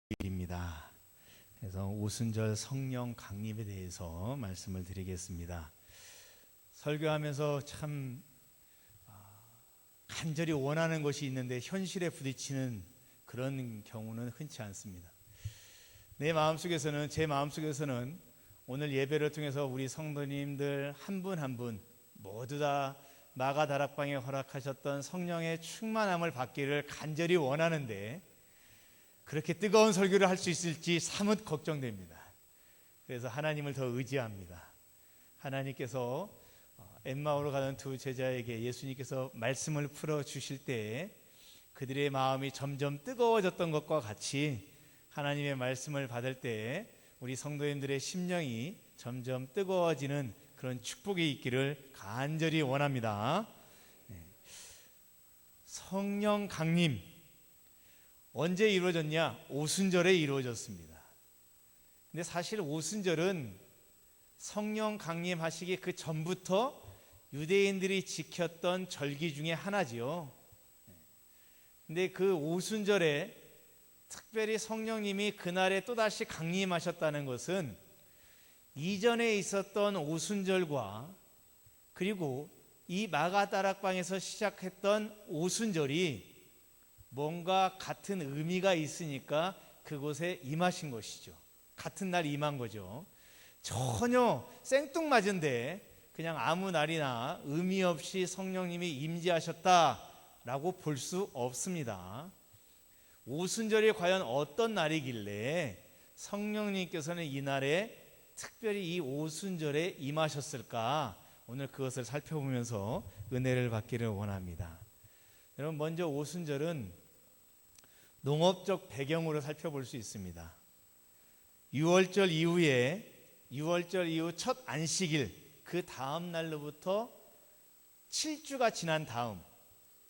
일입니다. 그래서 오순절 성령 강림에 대해서 말씀을 드리겠습니다. 설교하면서 참 간절히 원하는 것이 있는데 현실에 부딪히는 그런 경우는 흔치 않습니다. 제 마음속에서는 오늘 예배를 통해서 우리 성도님들 한 분 한 분 모두 다 마가 다락방에 허락하셨던 성령의 충만함을 받기를 간절히 원하는데 그렇게 뜨거운 설교를 할 수 있을지 사뭇 걱정됩니다. 그래서 하나님을 더 의지합니다. 하나님께서 엠마오로 가는 두 제자에게 예수님께서 말씀을 풀어주실 때 그들의 마음이 점점 뜨거워졌던 것과 같이 하나님의 말씀을 받을 때 우리 성도님들의 심령이 점점 뜨거워지는 그런 축복이 있기를 간절히 원합니다. 성령 강림 언제 이루어졌냐? 오순절에 이루어졌습니다. 근데 사실 오순절은 성령 강림하시기 그 전부터 유대인들이 지켰던 절기 중에 하나지요. 근데 그 오순절에 특별히 성령님이 그날에 또다시 강림하셨다는 것은 이전에 있었던 오순절과 그리고 이 마가다락방에서 시작했던 오순절이 뭔가 같은 의미가 있으니까 그곳에 임하신 것이죠. 같은 날 임한 거죠. 전혀 생뚱맞은데 그냥 아무 날이나 의미 없이 성령님이 임재하셨다라고 볼 수 없습니다. 오순절이 과연 어떤 날이길래 성령님께서는 이 날에 특별히 이 오순절에 임하셨을까? 오늘 그것을 살펴보면서 은혜를 받기를 원합니다. 여러분, 먼저 오순절은 농업적 배경으로 살펴볼 수 있습니다. 유월절 이후 첫 안식일 그 다음 날로부터 7주가 지난 다음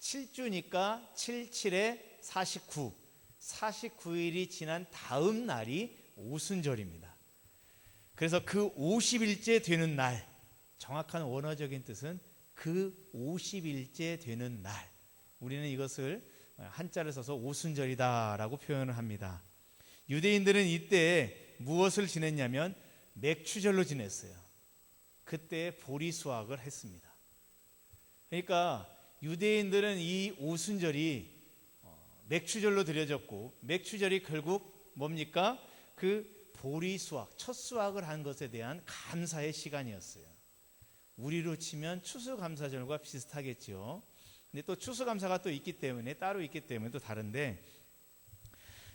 7주니까 77에 49 49일이 지난 다음 날이 오순절입니다. 그래서 그 50일째 되는 날, 정확한 원어적인 뜻은 그 50일째 되는 날, 우리는 이것을 한자를 써서 오순절이다라고 표현을 합니다. 유대인들은 이때 무엇을 지냈냐면 맥추절로 지냈어요. 그때 보리 수확을 했습니다. 그러니까 유대인들은 이 오순절이 맥추절로 드려졌고, 맥추절이 결국 뭡니까? 그 보리 수확, 첫 수확을 한 것에 대한 감사의 시간이었어요. 우리로 치면 추수감사절과 비슷하겠죠. 근데 또 추수감사가 또 있기 때문에 따로 있기 때문에 또 다른데,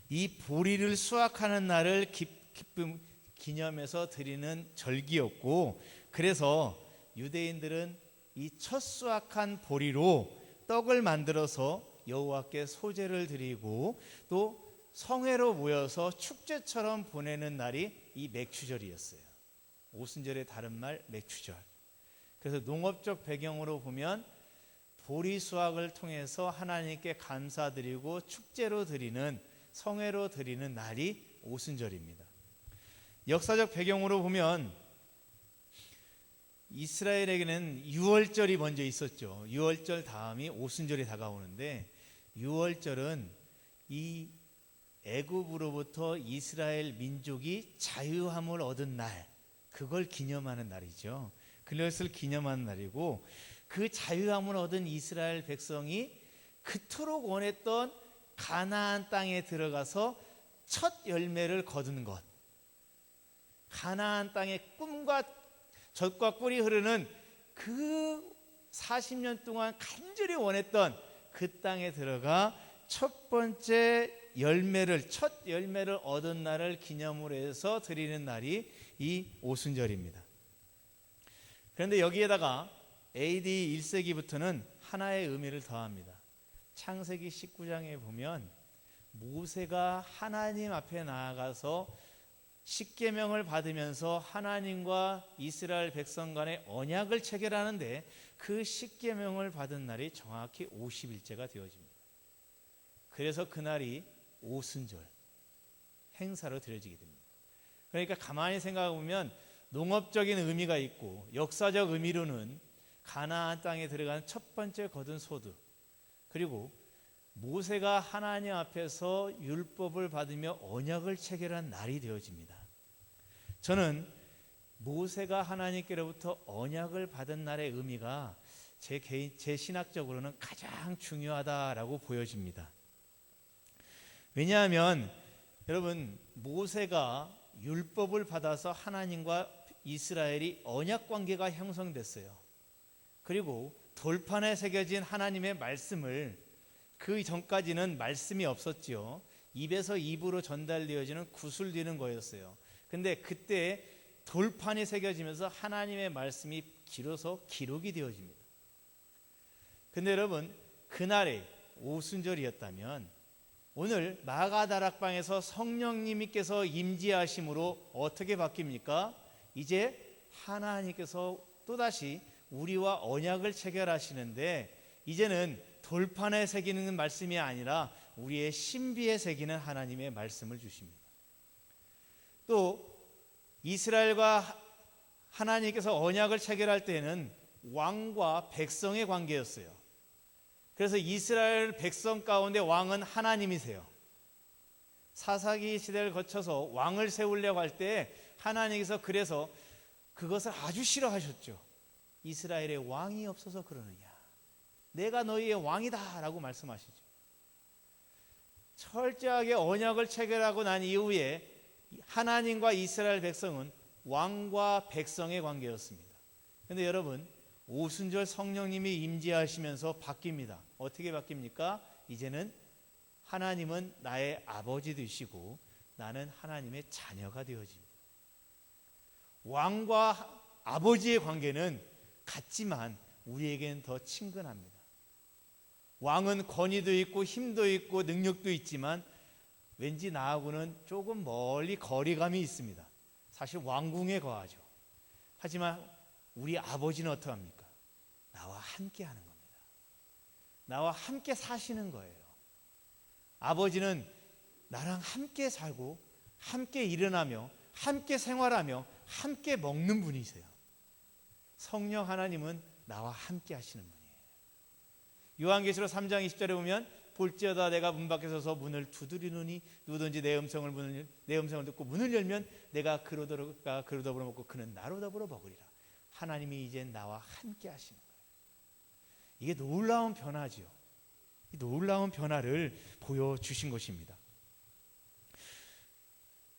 이 보리를 수확하는 날을 기쁨 기념해서 드리는 절기였고, 그래서 유대인들은 이 첫 수확한 보리로 떡을 만들어서 여호와께 소제를 드리고 또 성회로 모여서 축제처럼 보내는 날이 이 맥추절이었어요. 오순절의 다른 말 맥추절. 그래서 농업적 배경으로 보면 보리 수확을 통해서 하나님께 감사드리고 축제로 드리는, 성회로 드리는 날이 오순절입니다. 역사적 배경으로 보면 이스라엘에게는 유월절이 먼저 있었죠. 유월절 다음이 오순절이 다가오는데, 유월절은 이 애굽으로부터 이스라엘 민족이 자유함을 얻은 날, 그걸 기념하는 날이죠. 그것을 기념하는 날이고, 그 자유함을 얻은 이스라엘 백성이 그토록 원했던 가나안 땅에 들어가서 첫 열매를 거두는 것, 가나안 땅의 꿈과 젖과 꿀이 흐르는 그 40년 동안 간절히 원했던 그 땅에 들어가 첫 번째 열매를, 첫 열매를 얻은 날을 기념으로 해서 드리는 날이 이 오순절입니다. 그런데 여기에다가 AD 1세기부터는 하나의 의미를 더합니다. 창세기 19장에 보면 모세가 하나님 앞에 나아가서 십계명을 받으면서 하나님과 이스라엘 백성 간의 언약을 체결하는데, 그 십계명을 받은 날이 정확히 50일째가 되어집니다. 그래서 그날이 오순절 행사로 드려지게 됩니다. 그러니까 가만히 생각해 보면 농업적인 의미가 있고, 역사적 의미로는 가나안 땅에 들어가는 첫 번째 거둔 소득, 그리고 모세가 하나님 앞에서 율법을 받으며 언약을 체결한 날이 되어집니다. 저는 모세가 하나님께로부터 언약을 받은 날의 의미가 제 신학적으로는 가장 중요하다라고 보여집니다. 왜냐하면 여러분, 모세가 율법을 받아서 하나님과 이스라엘이 언약 관계가 형성됐어요. 그리고 돌판에 새겨진 하나님의 말씀을, 그 전까지는 말씀이 없었지요. 입에서 입으로 전달되어지는 구술되는 거였어요. 근데 그때 돌판이 새겨지면서 하나님의 말씀이 길어서 기록이 되어집니다. 근데 여러분, 그날의 오순절이었다면 오늘 마가다락방에서 성령님께서 임재하심으로 어떻게 바뀝니까? 이제 하나님께서 또다시 우리와 언약을 체결하시는데, 이제는 돌판에 새기는 말씀이 아니라 우리의 신비에 새기는 하나님의 말씀을 주십니다. 또 이스라엘과 하나님께서 언약을 체결할 때는 왕과 백성의 관계였어요. 그래서 이스라엘 백성 가운데 왕은 하나님이세요. 사사기 시대를 거쳐서 왕을 세우려고 할 때 하나님께서 그래서 그것을 아주 싫어하셨죠. 이스라엘의 왕이 없어서 그러느냐, 내가 너희의 왕이다 라고 말씀하시죠. 철저하게 언약을 체결하고 난 이후에 하나님과 이스라엘 백성은 왕과 백성의 관계였습니다. 그런데 여러분, 오순절 성령님이 임재하시면서 바뀝니다. 어떻게 바뀝니까? 이제는 하나님은 나의 아버지 되시고 나는 하나님의 자녀가 되어집니다. 왕과 아버지의 관계는 같지만 우리에겐 더 친근합니다. 왕은 권위도 있고 힘도 있고 능력도 있지만 왠지 나하고는 조금 멀리 거리감이 있습니다. 사실 왕궁에 거하죠. 하지만 우리 아버지는 어떠합니까? 나와 함께 하는 겁니다. 나와 함께 사시는 거예요. 아버지는 나랑 함께 살고 함께 일어나며 함께 생활하며 함께 먹는 분이세요. 성령 하나님은 나와 함께 하시는 분이에요. 요한계시록 3장 20절에 보면 볼지어다 내가 문 밖에 서서 문을 두드리노니 누구든지 내 음성을 듣고 문을 열면 내가 그로 더불어 먹고 그는 나로 더불어 먹으리라. 하나님이 이제 나와 함께 하시는 거예요. 이게 놀라운 변화지요. 이 놀라운 변화를 보여주신 것입니다.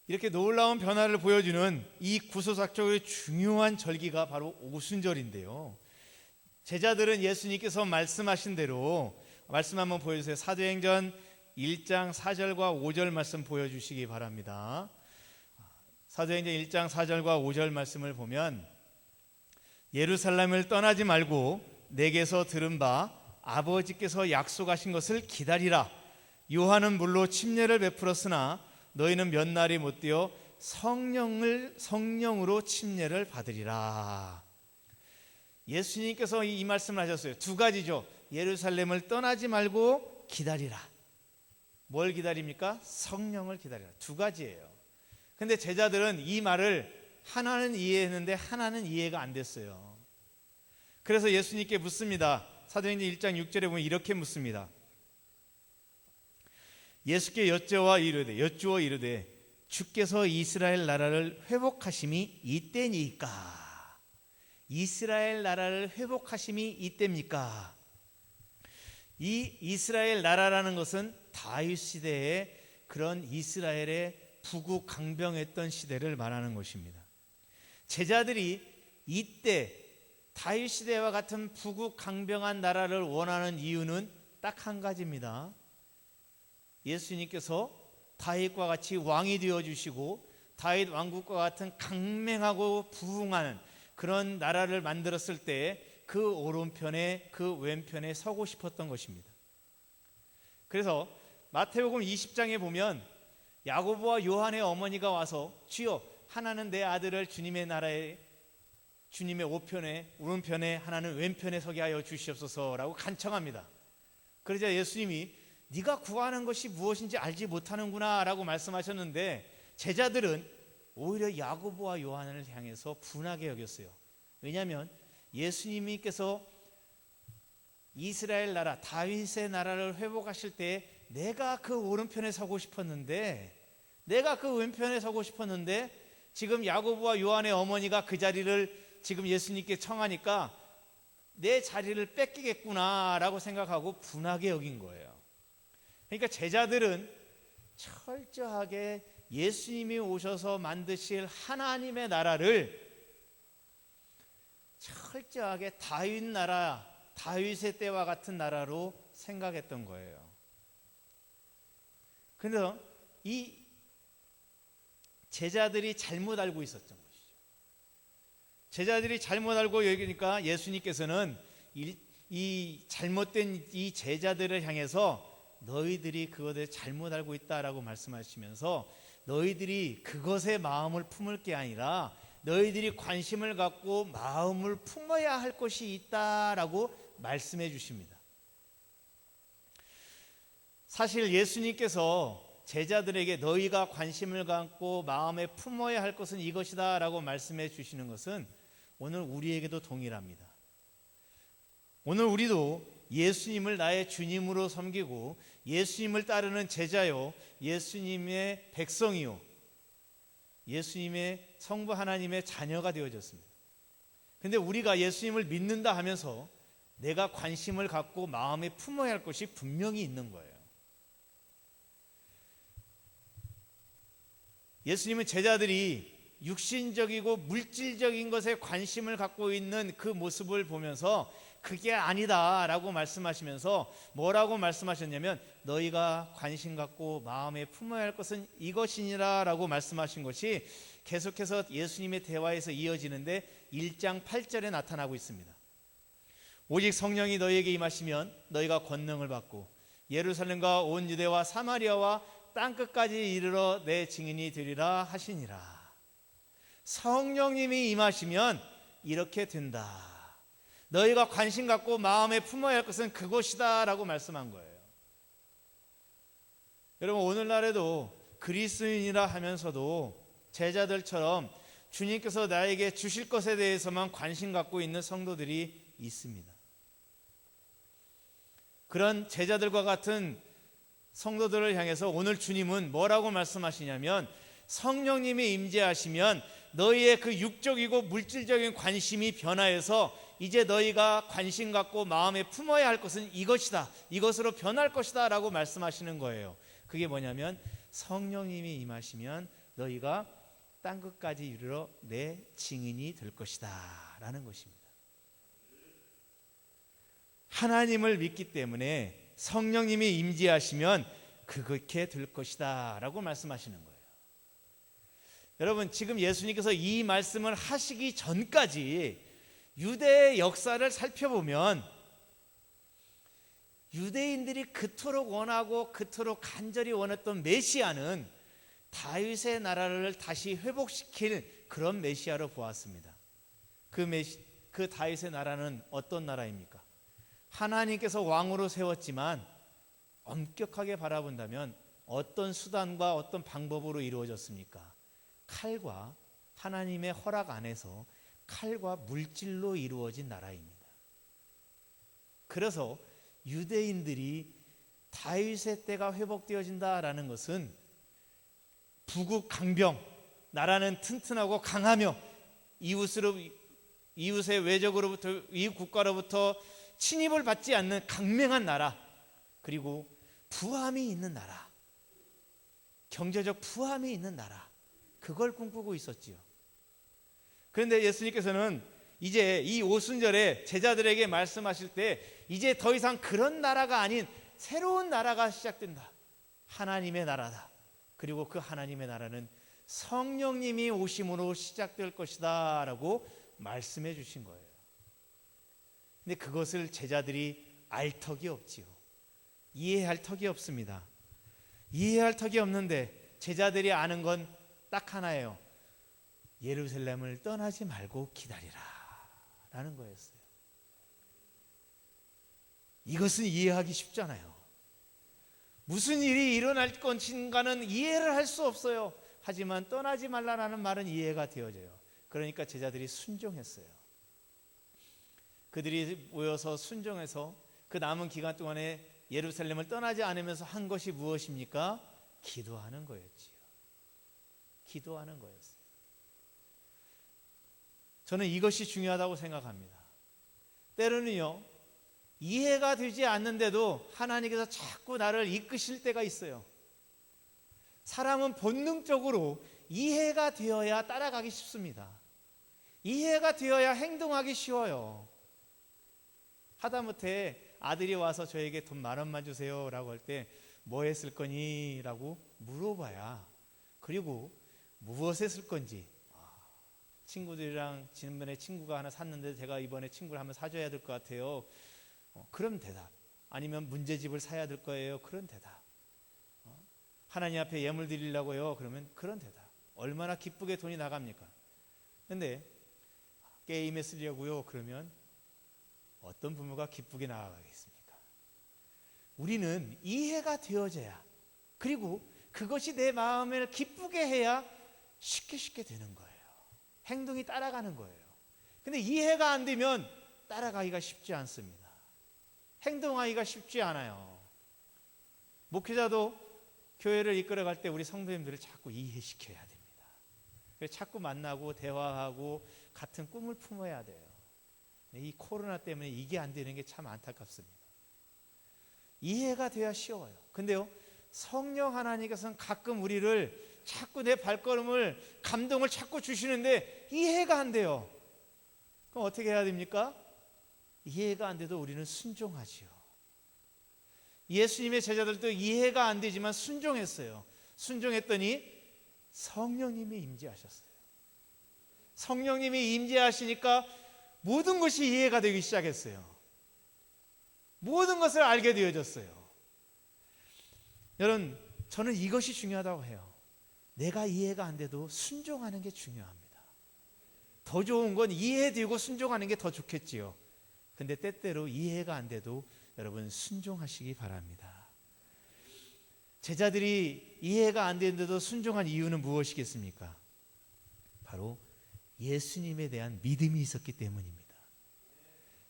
이렇게 놀라운 변화를 보여주는 이 구속사적으로 중요한 절기가 바로 오순절인데요. 제자들은 예수님께서 말씀하신 대로 말씀 한번 보여주세요. 사도행전 1장 4절과 5절 말씀 보여주시기 바랍니다. 사도행전 1장 4절과 5절 말씀을 보면, 예루살렘을 떠나지 말고 내게서 들은 바 아버지께서 약속하신 것을 기다리라. 요한은 물로 침례를 베풀었으나 너희는 몇 날이 못 되어 성령으로 침례를 받으리라. 예수님께서 이 말씀을 하셨어요. 두 가지죠. 예루살렘을 떠나지 말고 기다리라. 뭘 기다립니까? 성령을 기다리라. 두 가지예요. 근데 제자들은 이 말을 하나는 이해했는데 하나는 이해가 안 됐어요. 그래서 예수님께 묻습니다. 사도행전 1장 6절에 보면 이렇게 묻습니다. 예수께 여쭈어 이르되 주께서 이스라엘 나라를 회복하심이 이때니까. 이스라엘 나라를 회복하심이 이때입니까? 이 이스라엘 나라라는 것은 다윗 시대의 그런 이스라엘의 부국강병했던 시대를 말하는 것입니다. 제자들이 이때 다윗 시대와 같은 부국강병한 나라를 원하는 이유는 딱 한 가지입니다. 예수님께서 다윗과 같이 왕이 되어주시고 다윗 왕국과 같은 강맹하고 부흥하는 그런 나라를 만들었을 때 그 오른편에 그 왼편에 서고 싶었던 것입니다. 그래서 마태복음 20장에 보면 야고보와 요한의 어머니가 와서 주여, 하나는 내 아들을 주님의 나라에 주님의 오편에 오른편에 하나는 왼편에 서게 하여 주시옵소서라고 간청합니다. 그러자 예수님이 네가 구하는 것이 무엇인지 알지 못하는구나 라고 말씀하셨는데, 제자들은 오히려 야고보와 요한을 향해서 분하게 여겼어요. 왜냐하면 예수님께서 이스라엘 나라, 다윗의 나라를 회복하실 때 내가 그 오른편에 서고 싶었는데, 지금 야고보와 요한의 어머니가 그 자리를 지금 예수님께 청하니까 내 자리를 뺏기겠구나라고 생각하고 분하게 여긴 거예요. 그러니까 제자들은 철저하게 예수님이 오셔서 만드실 하나님의 나라를 철저하게 다윗 나라, 다윗의 때와 같은 나라로 생각했던 거예요. 그래서 이 제자들이 잘못 알고 있었던 것이죠. 제자들이 잘못 알고 여기니까 예수님께서는 이 잘못된 이 제자들을 향해서 너희들이 그것을 잘못 알고 있다라고 말씀하시면서 너희들이 그것에 마음을 품을 게 아니라 너희들이 관심을 갖고 마음을 품어야 할 것이 있다라고 말씀해 주십니다. 사실 예수님께서 제자들에게 너희가 관심을 갖고 마음에 품어야 할 것은 이것이다 라고 말씀해 주시는 것은 오늘 우리에게도 동일합니다. 오늘 우리도 예수님을 나의 주님으로 섬기고 예수님을 따르는 제자요, 예수님의 백성이요, 예수님의 성부 하나님의 자녀가 되어졌습니다. 그런데 우리가 예수님을 믿는다 하면서 내가 관심을 갖고 마음에 품어야 할 것이 분명히 있는 거예요. 예수님은 제자들이 육신적이고 물질적인 것에 관심을 갖고 있는 그 모습을 보면서 그게 아니다라고 말씀하시면서 뭐라고 말씀하셨냐면 너희가 관심 갖고 마음에 품어야 할 것은 이것이니라 라고 말씀하신 것이 계속해서 예수님의 대화에서 이어지는데 1장 8절에 나타나고 있습니다. 오직 성령이 너희에게 임하시면 너희가 권능을 받고 예루살렘과 온 유대와 사마리아와 땅끝까지 이르러 내 증인이 되리라 하시니라. 성령님이 임하시면 이렇게 된다. 너희가 관심 갖고 마음에 품어야 할 것은 그것이다 라고 말씀한 거예요. 여러분, 오늘날에도 그리스도인이라 하면서도 제자들처럼 주님께서 나에게 주실 것에 대해서만 관심 갖고 있는 성도들이 있습니다. 그런 제자들과 같은 성도들을 향해서 오늘 주님은 뭐라고 말씀하시냐면 성령님이 임재하시면 너희의 그 육적이고 물질적인 관심이 변화해서 이제 너희가 관심 갖고 마음에 품어야 할 것은 이것이다, 이것으로 변할 것이다 라고 말씀하시는 거예요. 그게 뭐냐면 성령님이 임하시면 너희가 땅끝까지 이르러 내 증인이 될 것이다 라는 것입니다. 하나님을 믿기 때문에 성령님이 임재하시면 그렇게 될 것이다 라고 말씀하시는 거예요. 여러분, 지금 예수님께서 이 말씀을 하시기 전까지 유대의 역사를 살펴보면 유대인들이 그토록 원하고 그토록 간절히 원했던 메시아는 다윗의 나라를 다시 회복시킬 그런 메시아로 보았습니다. 그 다윗의 나라는 어떤 나라입니까? 하나님께서 왕으로 세웠지만 엄격하게 바라본다면 어떤 수단과 어떤 방법으로 이루어졌습니까? 칼과 하나님의 허락 안에서 칼과 물질로 이루어진 나라입니다. 그래서 유대인들이 다윗의 때가 회복되어진다라는 것은 부국 강병, 나라는 튼튼하고 강하며 이웃의 외적으로부터, 이웃 국가로부터 침입을 받지 않는 강맹한 나라, 그리고 부함이 있는 나라, 경제적 부함이 있는 나라, 그걸 꿈꾸고 있었지요. 그런데 예수님께서는 이제 이 오순절에 제자들에게 말씀하실 때 이제 더 이상 그런 나라가 아닌 새로운 나라가 시작된다. 하나님의 나라다. 그리고 그 하나님의 나라는 성령님이 오심으로 시작될 것이다 라고 말씀해 주신 거예요. 근데 그것을 제자들이 알 턱이 없지요. 이해할 턱이 없습니다. 이해할 턱이 없는데 제자들이 아는 건 딱 하나예요. 예루살렘을 떠나지 말고 기다리라 라는 거였어요. 이것은 이해하기 쉽잖아요. 무슨 일이 일어날 것인가는 이해를 할 수 없어요. 하지만 떠나지 말라라는 말은 이해가 되어져요. 그러니까 제자들이 순종했어요. 그들이 모여서 순종해서 그 남은 기간 동안에 예루살렘을 떠나지 않으면서 한 것이 무엇입니까? 기도하는 거였지요. 기도하는 거였어요. 저는 이것이 중요하다고 생각합니다. 때로는요, 이해가 되지 않는데도 하나님께서 자꾸 나를 이끄실 때가 있어요. 사람은 본능적으로 이해가 되어야 따라가기 쉽습니다. 이해가 되어야 행동하기 쉬워요. 하다못해 아들이 와서 저에게 돈 10,000원만 주세요 라고 할 때 뭐 했을 거니? 라고 물어봐야, 그리고 무엇에 쓸 건지, 친구들이랑 지난번에 친구가 하나 샀는데 제가 이번에 친구를 한번 사줘야 될 것 같아요. 그럼 대답. 아니면 문제집을 사야 될 거예요. 그런 대답. 하나님 앞에 예물 드리려고요. 그러면 그런 대답. 얼마나 기쁘게 돈이 나갑니까? 근데 게임에 쓰려고요. 그러면 어떤 부모가 기쁘게 나아가겠습니까? 우리는 이해가 되어져야, 그리고 그것이 내 마음을 기쁘게 해야 쉽게 되는 거예요. 행동이 따라가는 거예요. 근데 이해가 안 되면 따라가기가 쉽지 않습니다. 행동하기가 쉽지 않아요. 목회자도 교회를 이끌어갈 때 우리 성도님들을 자꾸 이해시켜야 됩니다. 그래서 자꾸 만나고 대화하고 같은 꿈을 품어야 돼요. 이 코로나 때문에 이게 안 되는 게 참 안타깝습니다. 이해가 돼야 쉬워요. 근데요, 성령 하나님께서는 가끔 우리를 자꾸 내 발걸음을, 감동을 자꾸 주시는데 이해가 안 돼요. 그럼 어떻게 해야 됩니까? 이해가 안 돼도 우리는 순종하지요. 예수님의 제자들도 이해가 안 되지만 순종했어요. 순종했더니 성령님이 임재하셨어요. 성령님이 임재하시니까 모든 것이 이해가 되기 시작했어요. 모든 것을 알게 되어졌어요. 여러분, 저는 이것이 중요하다고 해요. 내가 이해가 안 돼도 순종하는 게 중요합니다. 더 좋은 건 이해되고 순종하는 게 더 좋겠지요. 근데 때때로 이해가 안 돼도 여러분 순종하시기 바랍니다. 제자들이 이해가 안 되는데도 순종한 이유는 무엇이겠습니까? 바로 예수님에 대한 믿음이 있었기 때문입니다.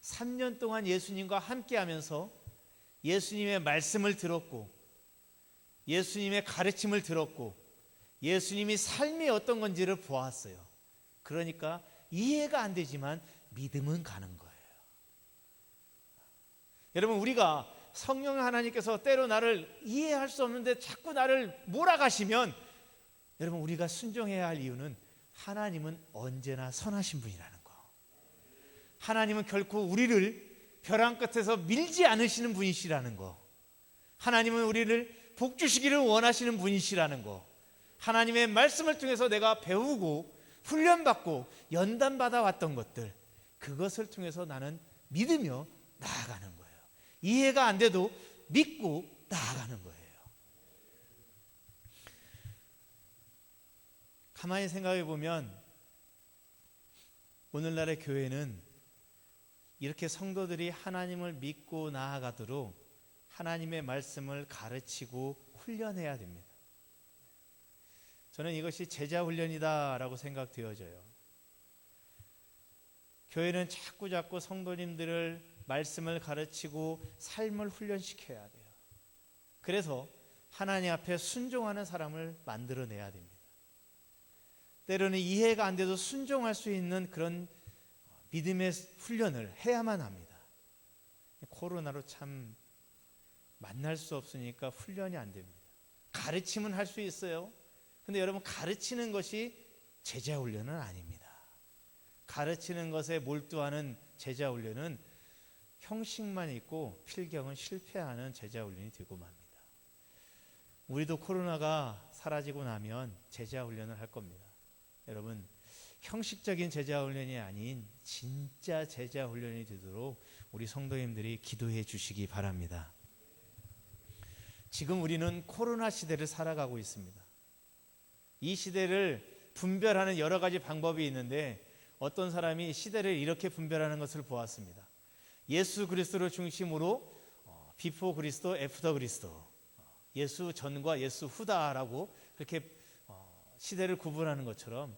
3년 동안 예수님과 함께 하면서 예수님의 말씀을 들었고, 예수님의 가르침을 들었고, 예수님이 삶이 어떤 건지를 보았어요. 그러니까 이해가 안 되지만 믿음은 가는 거예요. 여러분, 우리가 성령 하나님께서 때로 나를 이해할 수 없는데 자꾸 나를 몰아가시면, 여러분, 우리가 순종해야 할 이유는 하나님은 언제나 선하신 분이라는 거. 하나님은 결코 우리를 벼랑 끝에서 밀지 않으시는 분이시라는 거. 하나님은 우리를 복 주시기를 원하시는 분이시라는 거. 하나님의 말씀을 통해서 내가 배우고 훈련받고 연단받아 왔던 것들, 그것을 통해서 나는 믿으며 나아가는 거예요. 이해가 안 돼도 믿고 나아가는 거예요. 가만히 생각해 보면 오늘날의 교회는 이렇게 성도들이 하나님을 믿고 나아가도록 하나님의 말씀을 가르치고 훈련해야 됩니다. 저는 이것이 제자 훈련이다라고 생각되어져요. 교회는 자꾸 성도님들을 말씀을 가르치고 삶을 훈련시켜야 돼요. 그래서 하나님 앞에 순종하는 사람을 만들어내야 됩니다. 때로는 이해가 안 돼도 순종할 수 있는 그런 믿음의 훈련을 해야만 합니다. 코로나로 참 만날 수 없으니까 훈련이 안 됩니다. 가르침은 할 수 있어요. 근데 여러분, 가르치는 것이 제자 훈련은 아닙니다. 가르치는 것에 몰두하는 제자 훈련은 형식만 있고 필경은 실패하는 제자 훈련이 되고 맙니다. 우리도 코로나가 사라지고 나면 제자 훈련을 할 겁니다. 여러분, 형식적인 제자 훈련이 아닌 진짜 제자 훈련이 되도록 우리 성도님들이 기도해 주시기 바랍니다. 지금 우리는 코로나 시대를 살아가고 있습니다. 이 시대를 분별하는 여러 가지 방법이 있는데, 어떤 사람이 시대를 이렇게 분별하는 것을 보았습니다. 예수 그리스도를 중심으로 비포 그리스도, 애프터 그리스도, 예수 전과 예수 후다라고 그렇게 시대를 구분하는 것처럼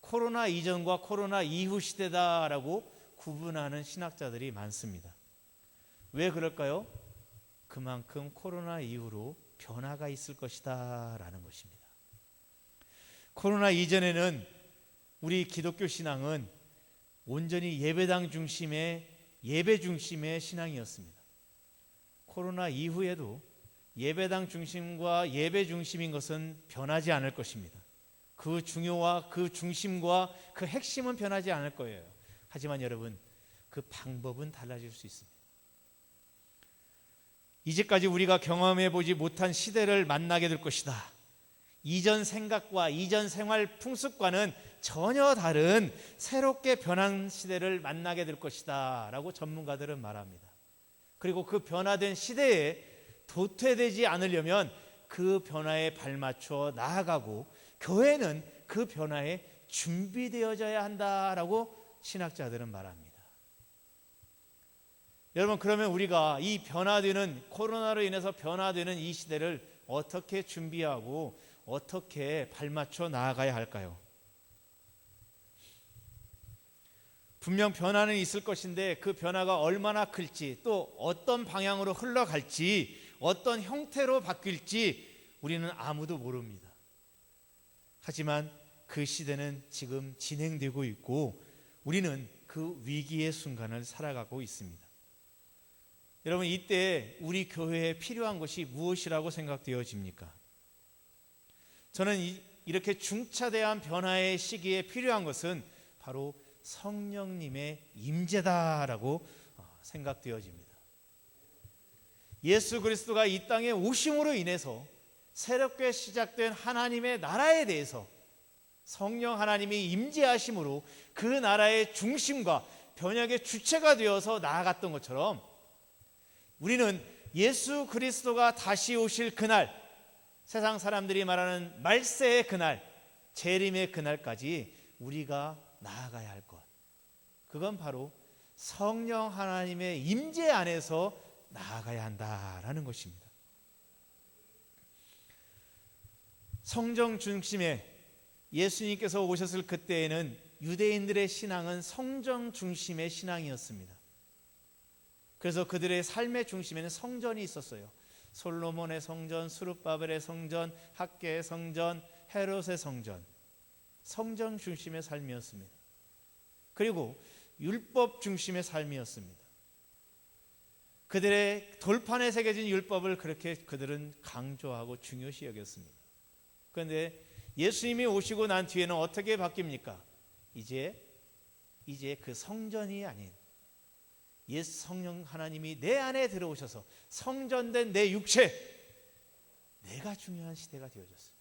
코로나 이전과 코로나 이후 시대다라고 구분하는 신학자들이 많습니다. 왜 그럴까요? 그만큼 코로나 이후로 변화가 있을 것이다 라는 것입니다. 코로나 이전에는 우리 기독교 신앙은 온전히 예배당 중심의 예배 중심의 신앙이었습니다. 코로나 이후에도 예배당 중심과 예배 중심인 것은 변하지 않을 것입니다. 그 중요와 그 중심과 그 핵심은 변하지 않을 거예요. 하지만 여러분, 그 방법은 달라질 수 있습니다. 이제까지 우리가 경험해 보지 못한 시대를 만나게 될 것이다. 이전 생각과 이전 생활 풍습과는 전혀 다른 새롭게 변한 시대를 만나게 될 것이다 라고 전문가들은 말합니다. 그리고 그 변화된 시대에 도태되지 않으려면 그 변화에 발맞춰 나아가고 교회는 그 변화에 준비되어져야 한다라고 신학자들은 말합니다. 여러분, 그러면 우리가 이 변화되는 코로나로 인해서 변화되는 이 시대를 어떻게 준비하고 어떻게 발맞춰 나아가야 할까요? 분명 변화는 있을 것인데 그 변화가 얼마나 클지, 또 어떤 방향으로 흘러갈지, 어떤 형태로 바뀔지 우리는 아무도 모릅니다. 하지만 그 시대는 지금 진행되고 있고 우리는 그 위기의 순간을 살아가고 있습니다. 여러분, 이때 우리 교회에 필요한 것이 무엇이라고 생각되어집니까? 저는 이렇게 중차대한 변화의 시기에 필요한 것은 바로 성령님의 임재다라고 생각되어집니다. 예수 그리스도가 이 땅에 오심으로 인해서 새롭게 시작된 하나님의 나라에 대해서 성령 하나님이 임재하심으로 그 나라의 중심과 변혁의 주체가 되어서 나아갔던 것처럼 우리는 예수 그리스도가 다시 오실 그날, 세상 사람들이 말하는 말세의 그날, 재림의 그날까지 우리가 나아가야 할 것, 그건 바로 성령 하나님의 임재 안에서 나아가야 한다라는 것입니다. 성령 중심의 예수님께서 오셨을 그때에는 유대인들의 신앙은 성전 중심의 신앙이었습니다. 그래서 그들의 삶의 중심에는 성전이 있었어요. 솔로몬의 성전, 스룹바벨의 성전, 학개의 성전, 헤롯의 성전, 성전 중심의 삶이었습니다. 그리고 율법 중심의 삶이었습니다. 그들의 돌판에 새겨진 율법을 그렇게 그들은 강조하고 중요시 여겼습니다. 그런데 예수님이 오시고 난 뒤에는 어떻게 바뀝니까? 이제 그 성전이 아닌 예수 성령 하나님이 내 안에 들어오셔서 성전된 내 육체, 내가 중요한 시대가 되어졌습니다.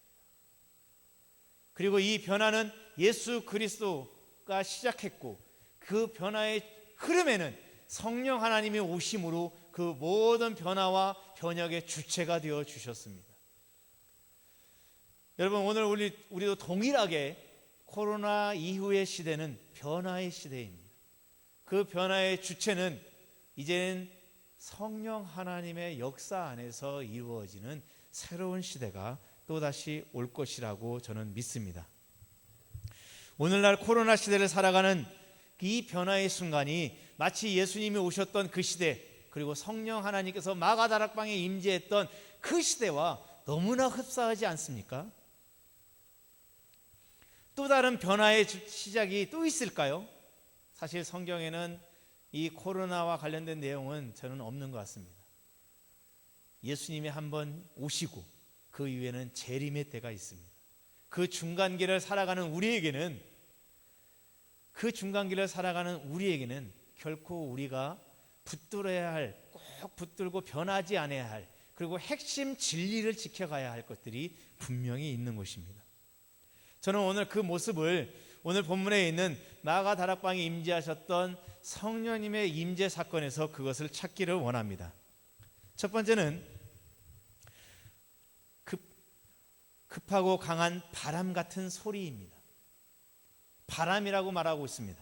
그리고 이 변화는 예수 그리스도가 시작했고 그 변화의 흐름에는 성령 하나님이 오심으로 그 모든 변화와 변혁의 주체가 되어 주셨습니다. 여러분, 오늘 우리도 동일하게 코로나 이후의 시대는 변화의 시대입니다. 그 변화의 주체는 이제는 성령 하나님의 역사 안에서 이루어지는 새로운 시대가 또다시 올 것이라고 저는 믿습니다. 오늘날 코로나 시대를 살아가는 이 변화의 순간이 마치 예수님이 오셨던 그 시대, 그리고 성령 하나님께서 마가다락방에 임재했던 그 시대와 너무나 흡사하지 않습니까? 또 다른 변화의 시작이 또 있을까요? 사실 성경에는 이 코로나와 관련된 내용은 저는 없는 것 같습니다. 예수님이 한번 오시고 그 이후에는 재림의 때가 있습니다. 그 중간길을 살아가는 우리에게는 결코 우리가 붙들어야 할, 꼭 붙들고 변하지 않아야 할, 그리고 핵심 진리를 지켜가야 할 것들이 분명히 있는 것입니다. 저는 오늘 그 모습을 오늘 본문에 있는 마가다락방에 임재하셨던 성령님의 임재 사건에서 그것을 찾기를 원합니다. 첫 번째는 급하고 강한 바람 같은 소리입니다. 바람이라고 말하고 있습니다.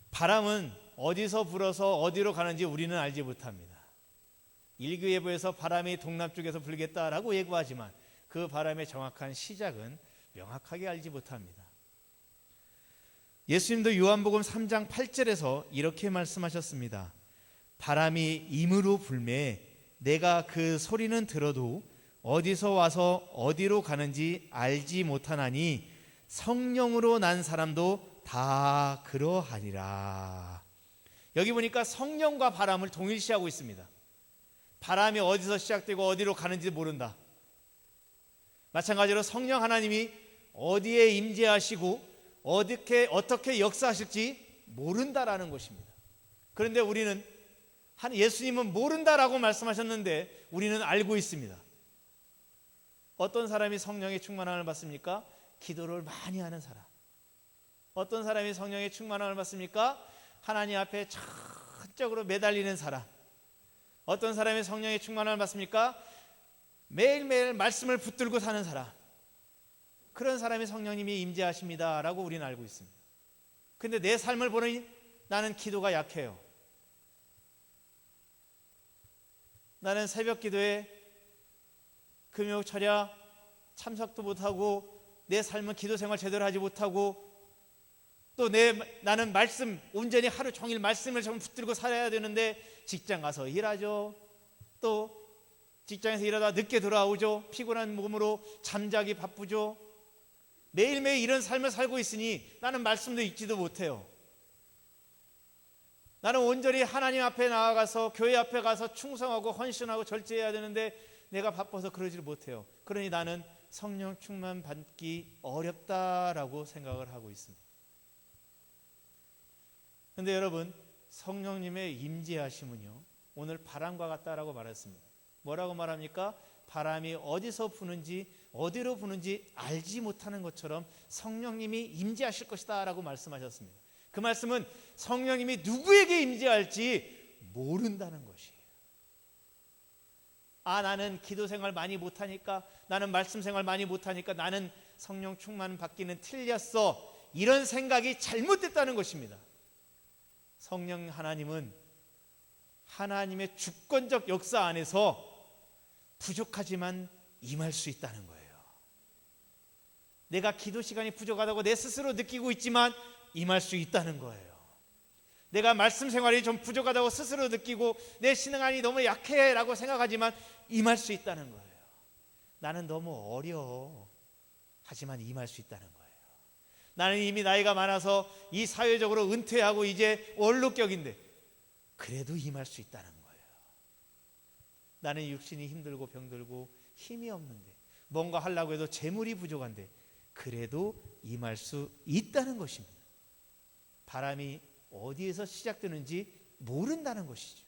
바람은 어디서 불어서 어디로 가는지 우리는 알지 못합니다. 일기예보에서 바람이 동남쪽에서 불겠다라고 예고하지만 그 바람의 정확한 시작은 명확하게 알지 못합니다. 예수님도 요한복음 3장 8절에서 이렇게 말씀하셨습니다. 바람이 임으로 불매 내가 그 소리는 들어도 어디서 와서 어디로 가는지 알지 못하나니 성령으로 난 사람도 다 그러하리라. 여기 보니까 성령과 바람을 동일시하고 있습니다. 바람이 어디서 시작되고 어디로 가는지 모른다. 마찬가지로 성령 하나님이 어디에 임재하시고 어떻게 역사하실지 모른다라는 것입니다. 그런데 우리는 예수님은 모른다라고 말씀하셨는데 우리는 알고 있습니다. 어떤 사람이 성령의 충만함을 받습니까? 기도를 많이 하는 사람. 어떤 사람이 성령의 충만함을 받습니까? 하나님 앞에 전적으로 매달리는 사람. 어떤 사람이 성령의 충만함을 받습니까? 매일매일 말씀을 붙들고 사는 사람. 그런 사람이 성령님이 임재하십니다 라고 우리는 알고 있습니다. 근데 내 삶을 보니 나는 기도가 약해요. 나는 새벽 기도에 금요 철야 참석도 못하고 내 삶은 기도 생활 제대로 하지 못하고 또 나는 말씀 온전히 하루 종일 말씀을 좀 붙들고 살아야 되는데 직장 가서 일하죠. 또 직장에서 일하다 늦게 돌아오죠. 피곤한 몸으로 잠자기 바쁘죠. 매일매일 이런 삶을 살고 있으니 나는 말씀도 읽지도 못해요. 나는 온전히 하나님 앞에 나아가서 교회 앞에 가서 충성하고 헌신하고 절제해야 되는데 내가 바빠서 그러지를 못해요. 그러니 나는 성령 충만 받기 어렵다라고 생각을 하고 있습니다. 그런데 여러분, 성령님의 임재하심은요 오늘 바람과 같다라고 말했습니다. 뭐라고 말합니까? 바람이 어디서 부는지 어디로 부는지 알지 못하는 것처럼 성령님이 임재하실 것이다 라고 말씀하셨습니다. 그 말씀은 성령님이 누구에게 임재할지 모른다는 것이에요. 나는 기도 생활 많이 못하니까, 나는 말씀 생활 많이 못하니까 나는 성령 충만 받기는 틀렸어, 이런 생각이 잘못됐다는 것입니다. 성령 하나님은 하나님의 주권적 역사 안에서 부족하지만 임할 수 있다는 거예요. 내가 기도 시간이 부족하다고 내 스스로 느끼고 있지만 임할 수 있다는 거예요. 내가 말씀 생활이 좀 부족하다고 스스로 느끼고 내 신앙이 너무 약해라고 생각하지만 임할 수 있다는 거예요. 나는 너무 어려워, 하지만 임할 수 있다는 거예요. 나는 이미 나이가 많아서 이 사회적으로 은퇴하고 이제 원로격인데 그래도 임할 수 있다는 거예요. 나는 육신이 힘들고 병들고 힘이 없는데 뭔가 하려고 해도 재물이 부족한데 그래도 임할 수 있다는 것입니다. 바람이 어디에서 시작되는지 모른다는 것이죠.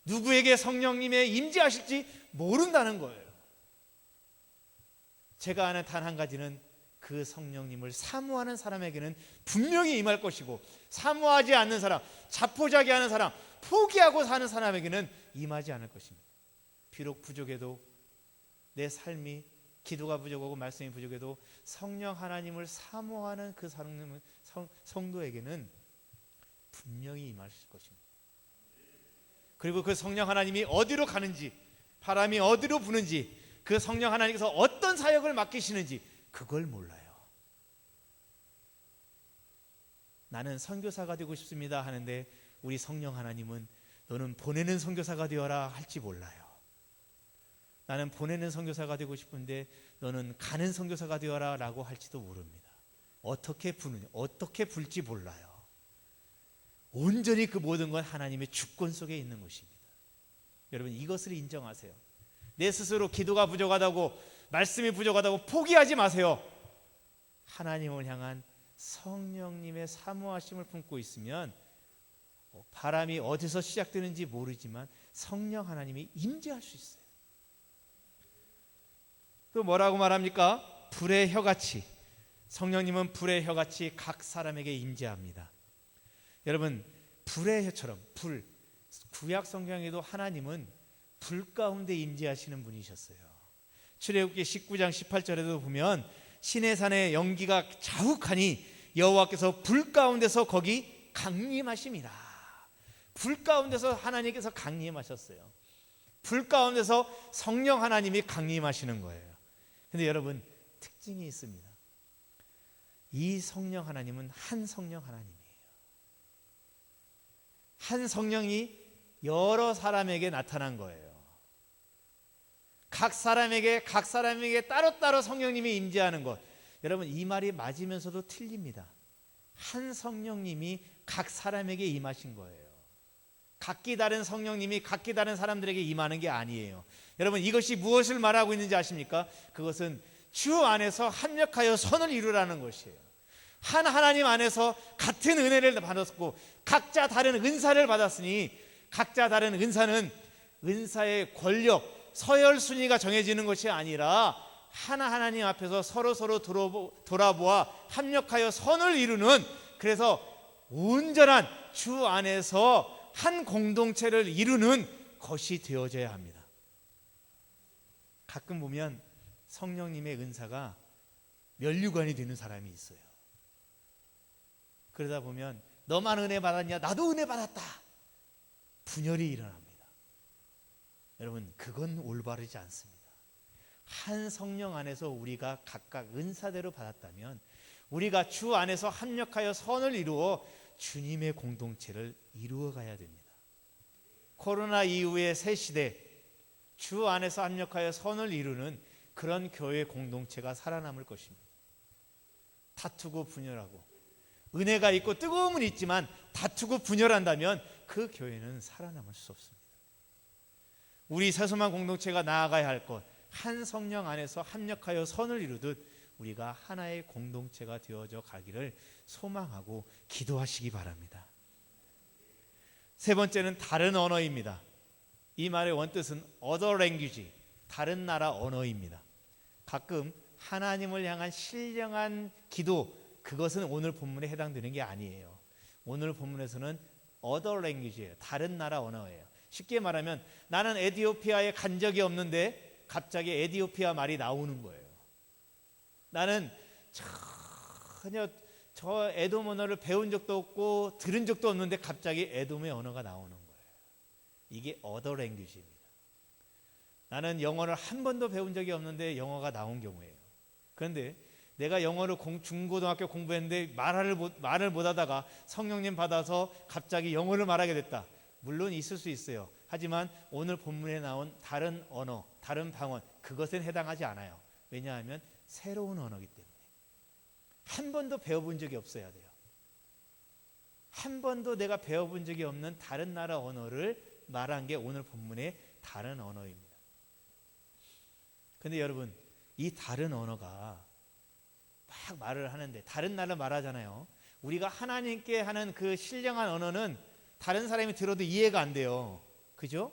누구에게 성령님의 임재하실지 모른다는 거예요. 제가 아는 단 한 가지는 그 성령님을 사모하는 사람에게는 분명히 임할 것이고, 사모하지 않는 사람, 자포자기하는 사람, 포기하고 사는 사람에게는 임하지 않을 것입니다. 비록 부족해도, 내 삶이 기도가 부족하고 말씀이 부족해도 성령 하나님을 사모하는 그 성도에게는 분명히 임하실 것입니다. 그리고 그 성령 하나님이 어디로 가는지, 바람이 어디로 부는지, 그 성령 하나님께서 어떤 사역을 맡기시는지 그걸 몰라요. 나는 선교사가 되고 싶습니다 하는데 우리 성령 하나님은 너는 보내는 선교사가 되어라 할지 몰라요. 나는 보내는 선교사가 되고 싶은데 너는 가는 선교사가 되어라 라고 할지도 모릅니다. 어떻게 부느냐, 어떻게 불지 몰라요. 온전히 그 모든 건 하나님의 주권 속에 있는 것입니다. 여러분, 이것을 인정하세요. 내 스스로 기도가 부족하다고, 말씀이 부족하다고 포기하지 마세요. 하나님을 향한 성령님의 사모하심을 품고 있으면 바람이 어디서 시작되는지 모르지만 성령 하나님이 임재할 수 있어요. 또 뭐라고 말합니까? 불의 혀같이, 성령님은 불의 혀같이 각 사람에게 임재합니다. 여러분, 불의 혀처럼, 구약 성경에도 하나님은 불 가운데 임재하시는 분이셨어요. 출애굽기 19장 18절에도 보면 시내 산의 연기가 자욱하니 여호와께서 불 가운데서 거기 강림하십니다. 불 가운데서 하나님께서 강림하셨어요. 불 가운데서 성령 하나님이 강림하시는 거예요. 근데 여러분, 특징이 있습니다. 이 성령 하나님은 한 성령 하나님이에요. 한 성령이 여러 사람에게 나타난 거예요. 각 사람에게 따로따로 성령님이 임재하는 것. 여러분, 이 말이 맞으면서도 틀립니다. 한 성령님이 각 사람에게 임하신 거예요. 각기 다른 성령님이 각기 다른 사람들에게 임하는 게 아니에요. 여러분, 이것이 무엇을 말하고 있는지 아십니까? 그것은 주 안에서 합력하여 선을 이루라는 것이에요. 한 하나님 안에서 같은 은혜를 받았고 각자 다른 은사를 받았으니 각자 다른 은사는 은사의 권력, 서열 순위가 정해지는 것이 아니라 하나님 앞에서 서로 돌아보아 합력하여 선을 이루는, 그래서 온전한 주 안에서 한 공동체를 이루는 것이 되어져야 합니다. 가끔 보면 성령님의 은사가 면류관이 되는 사람이 있어요. 그러다 보면 너만 은혜 받았냐? 나도 은혜 받았다. 분열이 일어납니다. 여러분, 그건 올바르지 않습니다. 한 성령 안에서 우리가 각각 은사대로 받았다면 우리가 주 안에서 합력하여 선을 이루어 주님의 공동체를 이루어 가야 됩니다. 코로나 이후의 새 시대, 주 안에서 합력하여 선을 이루는 그런 교회 공동체가 살아남을 것입니다. 다투고 분열하고 은혜가 있고 뜨거움은 있지만 다투고 분열한다면 그 교회는 살아남을 수 없습니다. 우리 새소망 공동체가 나아가야 할 것, 한 성령 안에서 합력하여 선을 이루듯 우리가 하나의 공동체가 되어져 가기를 소망하고 기도하시기 바랍니다. 세 번째는 다른 언어입니다. 이 말의 원뜻은 other language, 다른 나라 언어입니다. 가끔 하나님을 향한 신령한 기도, 그것은 오늘 본문에 해당되는 게 아니에요. 오늘 본문에서는 other language예요. 다른 나라 언어예요. 쉽게 말하면 나는 에티오피아에 간 적이 없는데 갑자기 에티오피아 말이 나오는 거예요. 나는 전혀 저 에돔 언어를 배운 적도 없고 들은 적도 없는데 갑자기 에돔의 언어가 나오는 거예요. 이게 other language입니다. 나는 영어를 한 번도 배운 적이 없는데 영어가 나온 경우예요. 그런데 내가 영어를 중고등학교 공부했는데 말을 못하다가 성령님 받아서 갑자기 영어를 말하게 됐다. 물론 있을 수 있어요. 하지만 오늘 본문에 나온 다른 언어, 다른 방언, 그것은 해당하지 않아요. 왜냐하면 새로운 언어이기 때문에. 한 번도 배워본 적이 없어야 돼요. 한 번도 내가 배워본 적이 없는 다른 나라 언어를 말한 게 오늘 본문의 다른 언어입니다. 그런데 여러분, 이 다른 언어가 막 말을 하는데 다른 나라 말하잖아요. 우리가 하나님께 하는 그 신령한 언어는 다른 사람이 들어도 이해가 안 돼요. 그죠?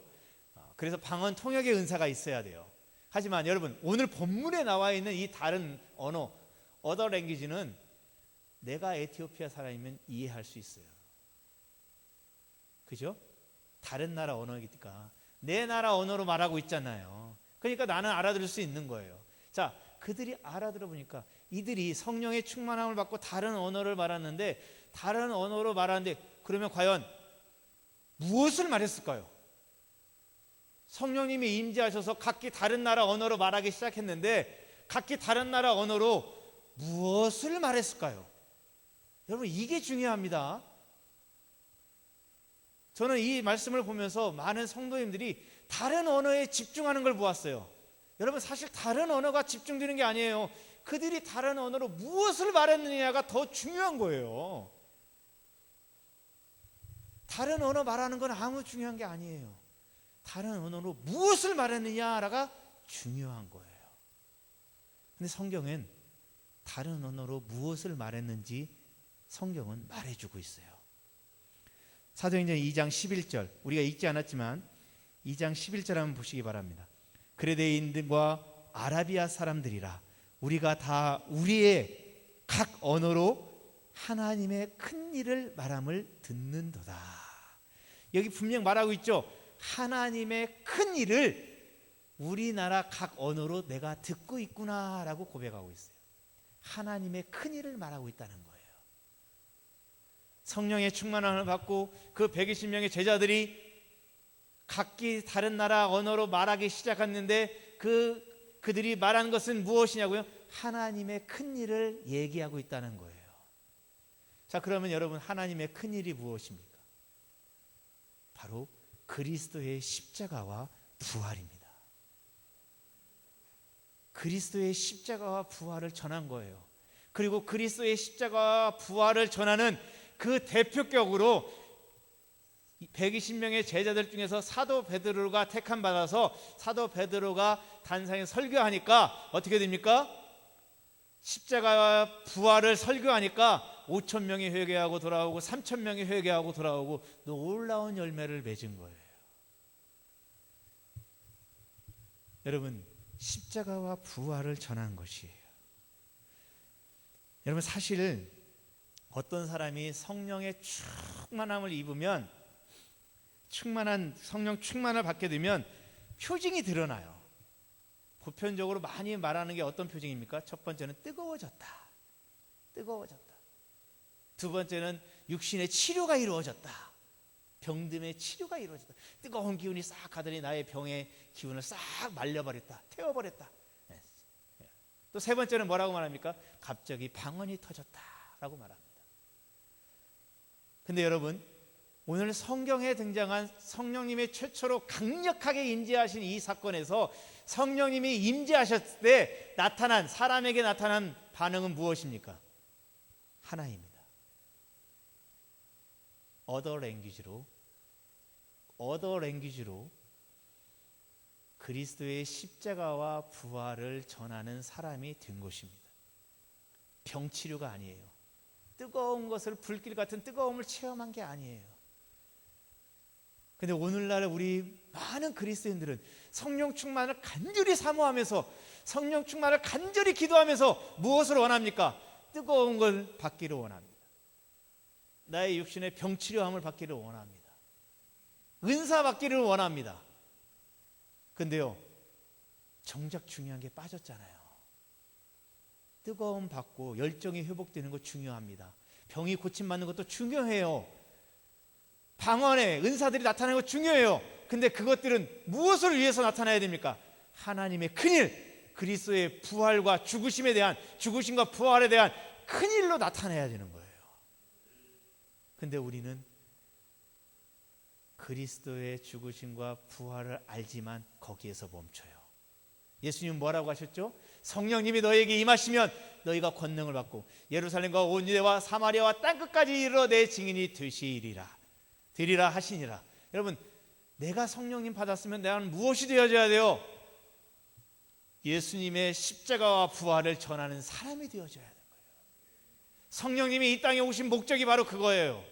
그래서 방언 통역의 은사가 있어야 돼요. 하지만 여러분, 오늘 본문에 나와 있는 이 다른 언어, other language는 내가 에티오피아 사람이면 이해할 수 있어요. 그죠? 다른 나라 언어이니까 내 나라 언어로 말하고 있잖아요. 그러니까 나는 알아들을 수 있는 거예요. 자, 그들이 알아들어 보니까 이들이 성령의 충만함을 받고 다른 언어를 말하는데, 다른 언어로 말하는데 그러면 과연 무엇을 말했을까요? 성령님이 임재하셔서 각기 다른 나라 언어로 말하기 시작했는데 각기 다른 나라 언어로 무엇을 말했을까요? 여러분, 이게 중요합니다. 저는 이 말씀을 보면서 많은 성도님들이 다른 언어에 집중하는 걸 보았어요. 여러분, 사실 다른 언어가 집중되는 게 아니에요. 그들이 다른 언어로 무엇을 말했느냐가 더 중요한 거예요. 다른 언어 말하는 건 아무 중요한 게 아니에요. 다른 언어로 무엇을 말했느냐가 중요한 거예요. 근데 성경은 다른 언어로 무엇을 말했는지 성경은 말해주고 있어요. 사도행전 2장 11절, 우리가 읽지 않았지만 2장 11절 한번 보시기 바랍니다. 그레데인들과 아라비아 사람들이라 우리가 다 우리의 각 언어로 하나님의 큰 일을 말함을 듣는도다. 여기 분명 말하고 있죠. 하나님의 큰 일을 우리나라 각 언어로 내가 듣고 있구나라고 고백하고 있어요. 하나님의 큰 일을 말하고 있다는 거예요. 성령의 충만함을 받고 그 120명의 제자들이 각기 다른 나라 언어로 말하기 시작했는데 그들이 말하는 것은 무엇이냐고요? 하나님의 큰 일을 얘기하고 있다는 거예요. 자, 그러면 여러분, 하나님의 큰 일이 무엇입니까? 바로 그리스도의 십자가와 부활입니다. 그리스도의 십자가와 부활을 전한 거예요. 그리고 그리스도의 십자가와 부활을 전하는 그 대표격으로 120명의 제자들 중에서 사도 베드로가 택함 받아서 사도 베드로가 단상에 설교하니까 어떻게 됩니까? 십자가와 부활을 설교하니까 5,000명이 회개하고 돌아오고 3,000명이 회개하고 돌아오고 놀라운 열매를 맺은 거예요. 여러분, 십자가와 부활을 전한 것이에요. 여러분, 사실 어떤 사람이 성령의 충만함을 입으면, 성령 충만을 받게 되면 표징이 드러나요. 보편적으로 많이 말하는 게 어떤 표징입니까? 첫 번째는 뜨거워졌다. 두 번째는 육신의 치료가 이루어졌다. 병듦의 치료가 이루어졌다. 뜨거운 기운이 싹 가더니 나의 병의 기운을 싹 말려버렸다. 태워버렸다. 또 세 번째는 뭐라고 말합니까? 갑자기 방언이 터졌다라고 말합니다. 근데 여러분, 오늘 성경에 등장한 성령님의 최초로 강력하게 임재하신 이 사건에서 성령님이 임재하셨을 때 사람에게 나타난 반응은 무엇입니까? 하나입니다. other language로 그리스도의 십자가와 부활을 전하는 사람이 된 것입니다. 병치료가 아니에요. 뜨거운 것을, 불길 같은 뜨거움을 체험한 게 아니에요. 근데 오늘날 우리 많은 그리스도인들은 성령 충만을 간절히 사모하면서, 성령 충만을 간절히 기도하면서 무엇을 원합니까? 뜨거운 걸 받기를 원합니다. 나의 육신의 병치료함을 받기를 원합니다. 은사 받기를 원합니다. 근데요, 정작 중요한 게 빠졌잖아요. 뜨거움 받고 열정이 회복되는 거 중요합니다. 병이 고침받는 것도 중요해요. 방언의 은사들이 나타나는 거 중요해요. 근데 그것들은 무엇을 위해서 나타나야 됩니까? 하나님의 큰일, 그리스도의 부활과 죽으심과 부활에 대한 큰일로 나타나야 되는 거예요. 근데 우리는 그리스도의 죽으심과 부활을 알지만 거기에서 멈춰요. 예수님은 뭐라고 하셨죠? 성령님이 너희에게 임하시면 너희가 권능을 받고 예루살렘과 온 유대와 사마리아와 땅끝까지 이르러 내 증인이 되리라 하시니라. 여러분, 내가 성령님 받았으면 나는 무엇이 되어져야 돼요? 예수님의 십자가와 부활을 전하는 사람이 되어져야 되는 거예요. 성령님이 이 땅에 오신 목적이 바로 그거예요.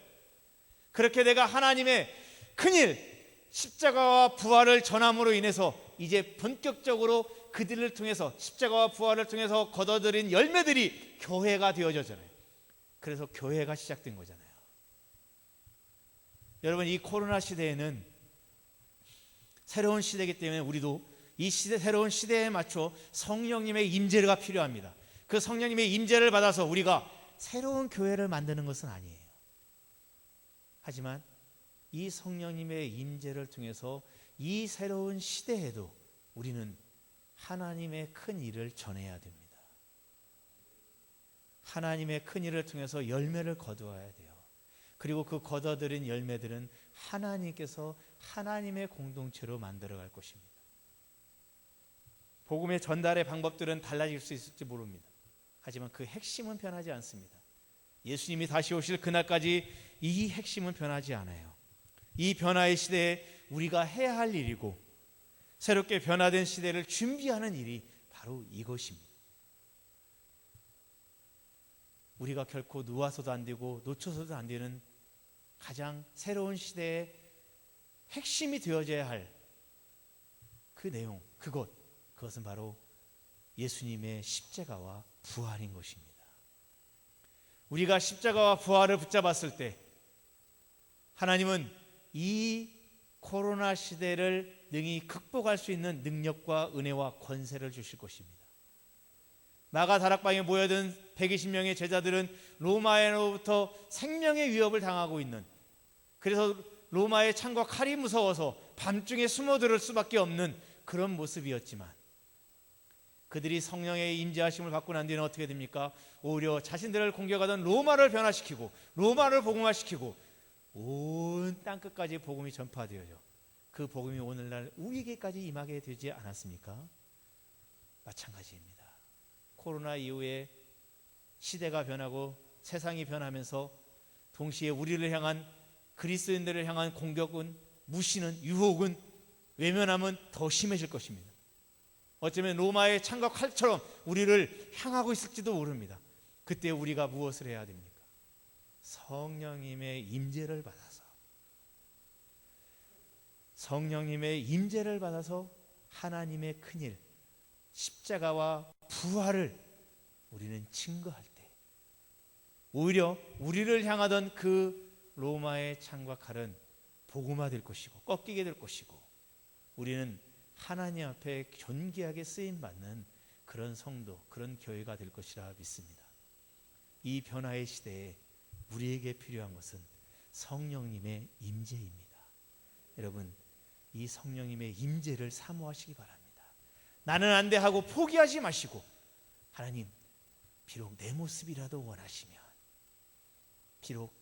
그렇게 내가 하나님의 큰일, 십자가와 부활을 전함으로 인해서 이제 본격적으로 그들을 통해서, 십자가와 부활을 통해서 거둬들인 열매들이 교회가 되어졌잖아요. 그래서 교회가 시작된 거잖아요. 여러분, 이 코로나 시대에는 새로운 시대이기 때문에 우리도 이 새로운 시대에 맞춰 성령님의 임재가 필요합니다. 그 성령님의 임재를 받아서 우리가 새로운 교회를 만드는 것은 아니에요. 하지만 이 성령님의 임재를 통해서 이 새로운 시대에도 우리는 하나님의 큰 일을 전해야 됩니다. 하나님의 큰 일을 통해서 열매를 거두어야 돼요. 그리고 그 거둬들인 열매들은 하나님께서 하나님의 공동체로 만들어갈 것입니다. 복음의 전달의 방법들은 달라질 수 있을지 모릅니다. 하지만 그 핵심은 변하지 않습니다. 예수님이 다시 오실 그날까지 이 핵심은 변하지 않아요. 이 변화의 시대에 우리가 해야 할 일이고, 새롭게 변화된 시대를 준비하는 일이 바로 이것입니다. 우리가 결코 누워서도 안 되고 놓쳐서도 안 되는 가장 새로운 시대의 핵심이 되어져야 할 그 내용, 그것은 바로 예수님의 십자가와 부활인 것입니다. 우리가 십자가와 부활을 붙잡았을 때 하나님은 이 코로나 시대를 능히 극복할 수 있는 능력과 은혜와 권세를 주실 것입니다. 마가 다락방에 모여든 120명의 제자들은 로마로부터 생명의 위협을 당하고 있는, 그래서 로마의 창과 칼이 무서워서 밤중에 숨어들을 수밖에 없는 그런 모습이었지만, 그들이 성령의 임재하심을 받고 난 뒤에는 어떻게 됩니까? 오히려 자신들을 공격하던 로마를 변화시키고 로마를 복음화시키고 온 땅끝까지 복음이 전파되어져 그 복음이 오늘날 우리에게까지 임하게 되지 않았습니까? 마찬가지입니다. 코로나 이후에 시대가 변하고 세상이 변하면서 동시에 우리를 향한, 그리스도인들을 향한 공격은, 무시는, 유혹은, 외면함은 더 심해질 것입니다. 어쩌면 로마의 창과 칼처럼 우리를 향하고 있을지도 모릅니다. 그때 우리가 무엇을 해야 됩니까? 성령님의 임재를 받아서, 성령님의 임재를 받아서 하나님의 큰일, 십자가와 부활을 우리는 증거할 때, 오히려 우리를 향하던 그 로마의 창과 칼은 복음화될 것이고 꺾이게 될 것이고, 우리는 하나님 앞에 존귀하게 쓰임받는 그런 성도, 그런 교회가 될 것이라 믿습니다. 이 변화의 시대에 우리에게 필요한 것은 성령님의 임재입니다. 여러분, 이 성령님의 임재를 사모하시기 바랍니다. 나는 안 돼 하고 포기하지 마시고, 하나님, 비록 내 모습이라도 원하시면, 비록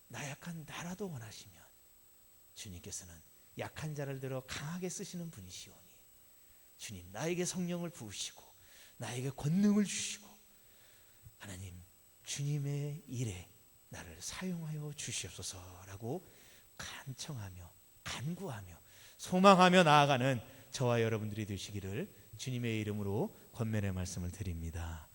나약한 나라도 원하시면, 주님께서는 약한 자를 들어 강하게 쓰시는 분이시오니, 주님, 나에게 성령을 부으시고 나에게 권능을 주시고, 하나님, 주님의 일에 나를 사용하여 주시옵소서라고 간청하며 간구하며 소망하며 나아가는 저와 여러분들이 되시기를 주님의 이름으로 권면의 말씀을 드립니다.